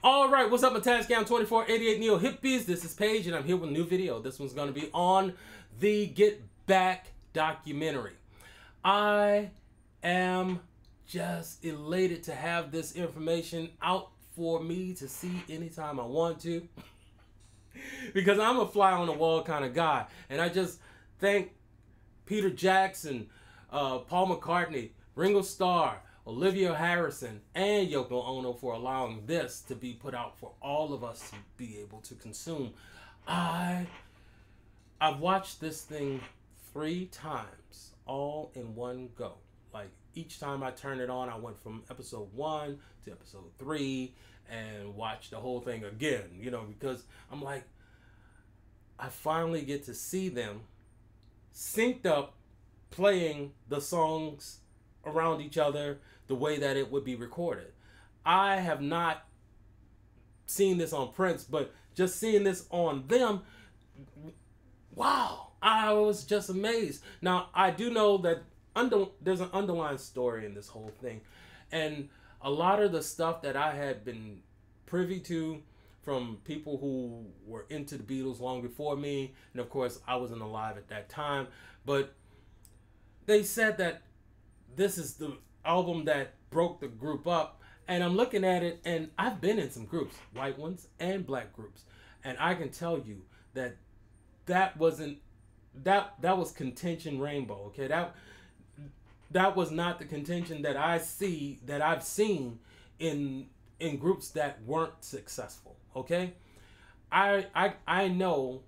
All right, what's up, my Tascam 2488 Neo Hippies? This is Paige, and I'm here with a new video. This one's going to be on the Get Back documentary. I am just elated to have this information out for me to see anytime I want to. Because I'm a fly on the wall kind of guy. And I just thank Peter Jackson, Paul McCartney, Ringo Starr, Olivia Harrison, and Yoko Ono for allowing this to be put out for all of us to be able to consume. I've watched this thing 3 times, all in one go. Like, each time I turned it on, I went from episode 1 to episode 3 and watched the whole thing again, you know, because I'm like, I finally get to see them synced up, playing the songs around each other the way that it would be recorded. I have not seen this on Prince, but just seeing this on them, wow, I was just amazed. Now, I do know that there's an underlying story in this whole thing, and a lot of the stuff that I had been privy to from people who were into the Beatles long before me, and of course I wasn't alive at that time, but they said that this is the album that broke the group up. And I'm looking at it, and I've been in some groups, white ones and black groups, and I can tell you that that was contention rainbow. Okay, that was not the contention that I've seen in groups that weren't successful. Okay, I know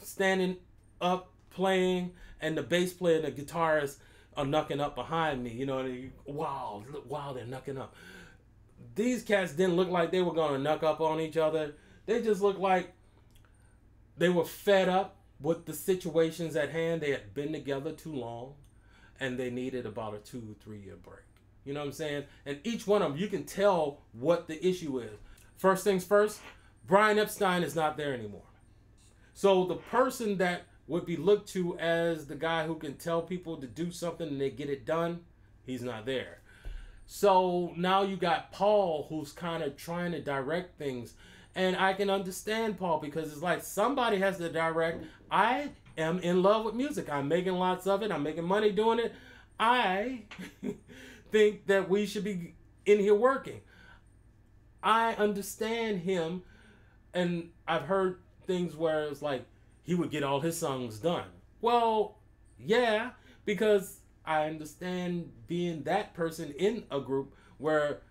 standing up playing and the bass player and the guitarist are knucking up behind me, you know, wow, they're knucking up. These cats didn't look like they were going to knuck up on each other. They just looked like they were fed up with the situations at hand. They had been together too long, and they needed about a 2-3 year break. You know what I'm saying? And each one of them, you can tell what the issue is. First things first, Brian Epstein is not there anymore. So the person that would be looked to as the guy who can tell people to do something and they get it done, he's not there. So now you got Paul, who's kind of trying to direct things. And I can understand Paul, because it's like somebody has to direct. I am in love with music. I'm making lots of it. I'm making money doing it. I think that we should be in here working. I understand him, and I've heard things where it's like, he would get all his songs done. Well, yeah, because I understand being that person in a group where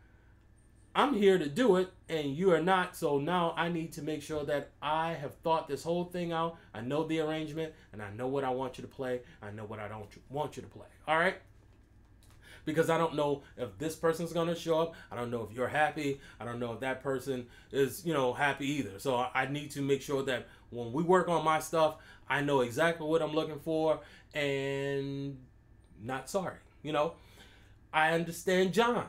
I'm here to do it and you are not. So now I need to make sure that I have thought this whole thing out. I know the arrangement, and I know what I want you to play. I know what I don't want you to play. All right? Because I don't know if this person's going to show up. I don't know if you're happy. I don't know if that person is, you know, happy either. So I need to make sure that when we work on my stuff, I know exactly what I'm looking for and not sorry. You know, I understand John.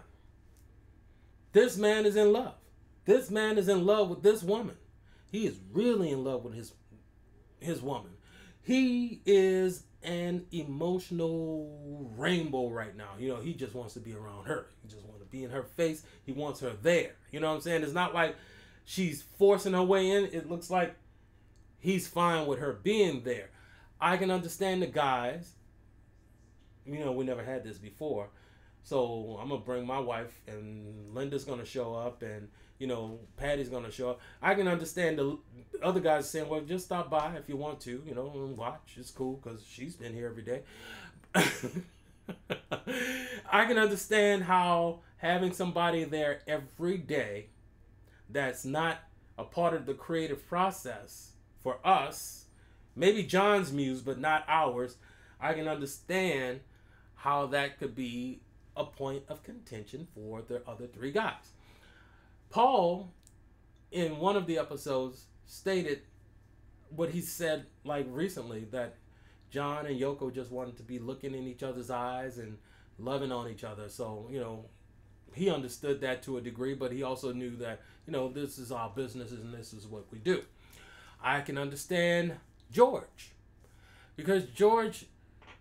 This man is in love. This man is in love with this woman. He is really in love with his woman. He is an emotional rainbow right now. You know, he just wants to be around her. He just wants to be in her face. He wants her there. You know what I'm saying? It's not like she's forcing her way in. It looks like he's fine with her being there. I can understand the guys. You know, we never had this before. So I'm going to bring my wife, and Linda's going to show up, and, you know, Patty's going to show up. I can understand the other guys saying, well, just stop by if you want to, you know, and watch. It's cool because she's been here every day. I can understand how having somebody there every day that's not a part of the creative process for us, maybe John's muse, but not ours, I can understand how that could be a point of contention for the other 3 guys. Paul, in one of the episodes, stated what he said, like, recently, that John and Yoko just wanted to be looking in each other's eyes and loving on each other. So, you know, he understood that to a degree, but he also knew that, you know, this is our business and this is what we do. I can understand George, because George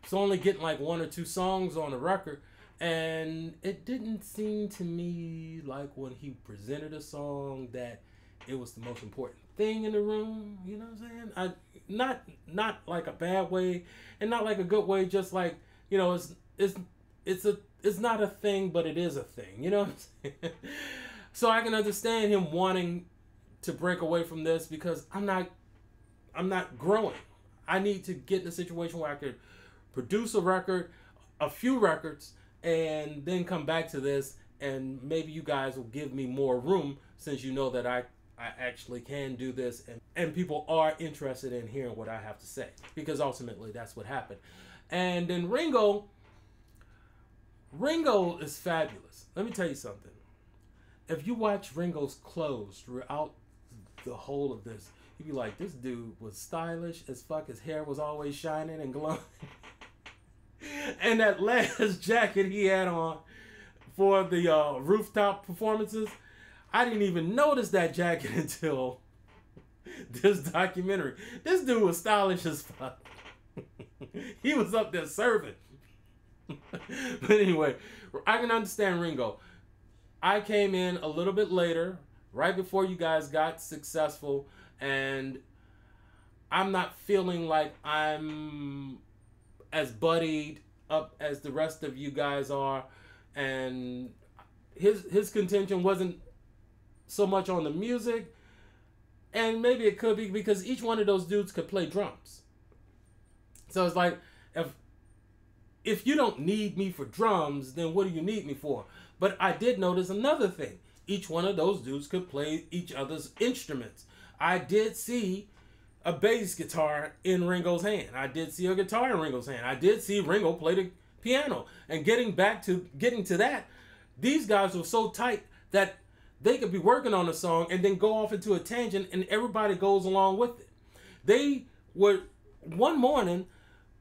is only getting like 1 or 2 songs on the record, And it didn't seem to me like when he presented a song that it was the most important thing in the room. You know what I'm saying? Not like a bad way, and not like a good way. Just like, it's not a thing, but it is a thing. You know what I'm saying? So I can understand him wanting to break away from this, because I'm not growing. I need to get in a situation where I could produce a record, a few records, and then come back to this, and maybe you guys will give me more room, since you know that I actually can do this, and people are interested in hearing what I have to say, because ultimately that's what happened. And then Ringo is fabulous. Let me tell you something. If you watch Ringo's clothes throughout the whole of this, you'd be like, this dude was stylish as fuck. His hair was always shining and glowing. And that last jacket he had on for the rooftop performances, I didn't even notice that jacket until this documentary. This dude was stylish as fuck. He was up there serving. But anyway, I can understand Ringo. I came in a little bit later, right before you guys got successful, and I'm not feeling like I'm as buddied up as the rest of you guys are, and his contention wasn't so much on the music, and maybe it could be because each one of those dudes could play drums. So it's like, if you don't need me for drums, then what do you need me for? But I did notice another thing. Each one of those dudes could play each other's instruments. I did see a bass guitar in Ringo's hand. I did see a guitar in Ringo's hand. I did see Ringo play the piano. And getting to that, these guys were so tight that they could be working on a song and then go off into a tangent, and everybody goes along with it. They were, one morning,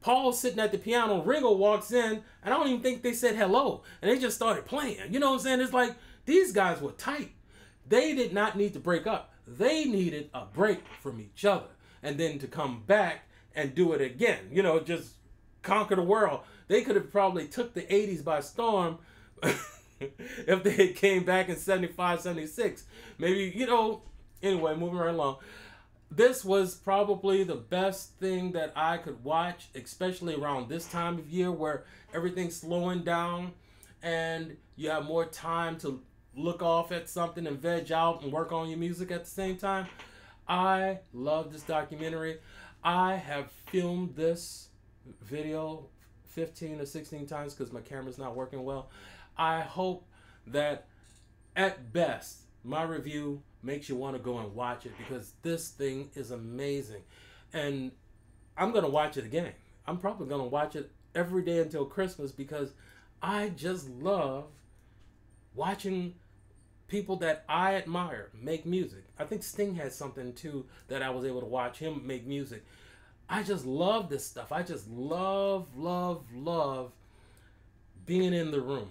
Paul's sitting at the piano, Ringo walks in, and I don't even think they said hello, and they just started playing. You know what I'm saying? It's like, these guys were tight. They did not need to break up. They needed a break from each other, and then to come back and do it again. Just conquer the world. They could have probably took the 80s by storm if they had came back in 75, 76. Maybe, anyway, moving right along. This was probably the best thing that I could watch, especially around this time of year where everything's slowing down and you have more time to look off at something and veg out and work on your music at the same time. I love this documentary. I have filmed this video 15 or 16 times because my camera's not working well. I hope that at best my review makes you want to go and watch it, because this thing is amazing. And I'm going to watch it again. I'm probably going to watch it every day until Christmas, because I just love watching people that I admire make music. I think Sting had something too that I was able to watch him make music. I just love this stuff. I just love being in the room.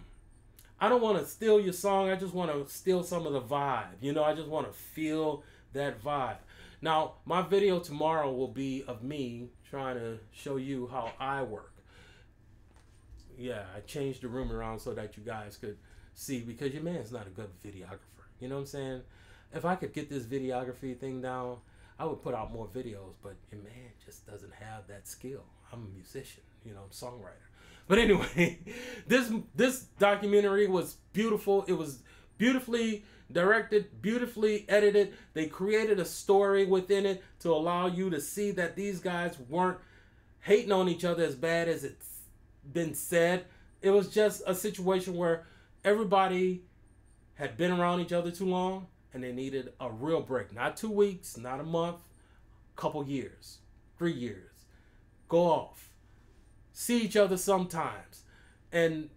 I don't want to steal your song. I just want to steal some of the vibe. I just want to feel that vibe. Now, my video tomorrow will be of me trying to show you how I work. Yeah, I changed the room around so that you guys could see, because your man's not a good videographer. You know what I'm saying? If I could get this videography thing down, I would put out more videos, but your man just doesn't have that skill. I'm a musician, I'm a songwriter. But anyway, this documentary was beautiful. It was beautifully directed, beautifully edited. They created a story within it to allow you to see that these guys weren't hating on each other as bad as it's been said. It was just a situation where everybody had been around each other too long and they needed a real break. Not 2 weeks, not a month, couple years, 3 years. Go off. See each other sometimes, and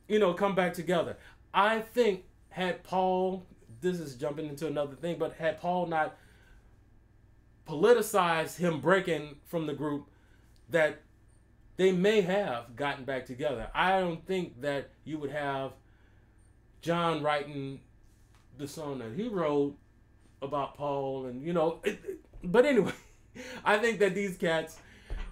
come back together. I think had Paul, this is jumping into another thing, but had Paul not politicized him breaking from the group, that they may have gotten back together. I don't think that you would have John writing the song that he wrote about Paul, and but anyway, I think that these cats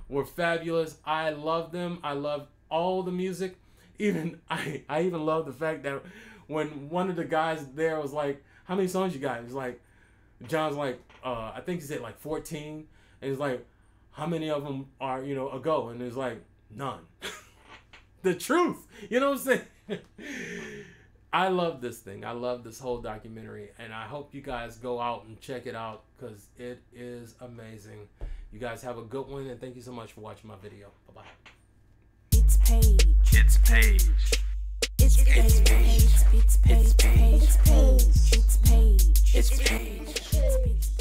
were fabulous. I love them. I love all the music. I even love the fact that when one of the guys there was like, how many songs you got? He's like, John's like, I think he said like 14. And he's like, how many of them are, a go? And it's like, none. The truth. You know what I'm saying? I love this thing. I love this whole documentary. And I hope you guys go out and check it out because it is amazing. You guys have a good one. And thank you so much for watching my video. Bye-bye. It's Paige. It's Paige. It's Paige. It's Paige. It's Paige. It's Paige. It's Paige. It's Paige.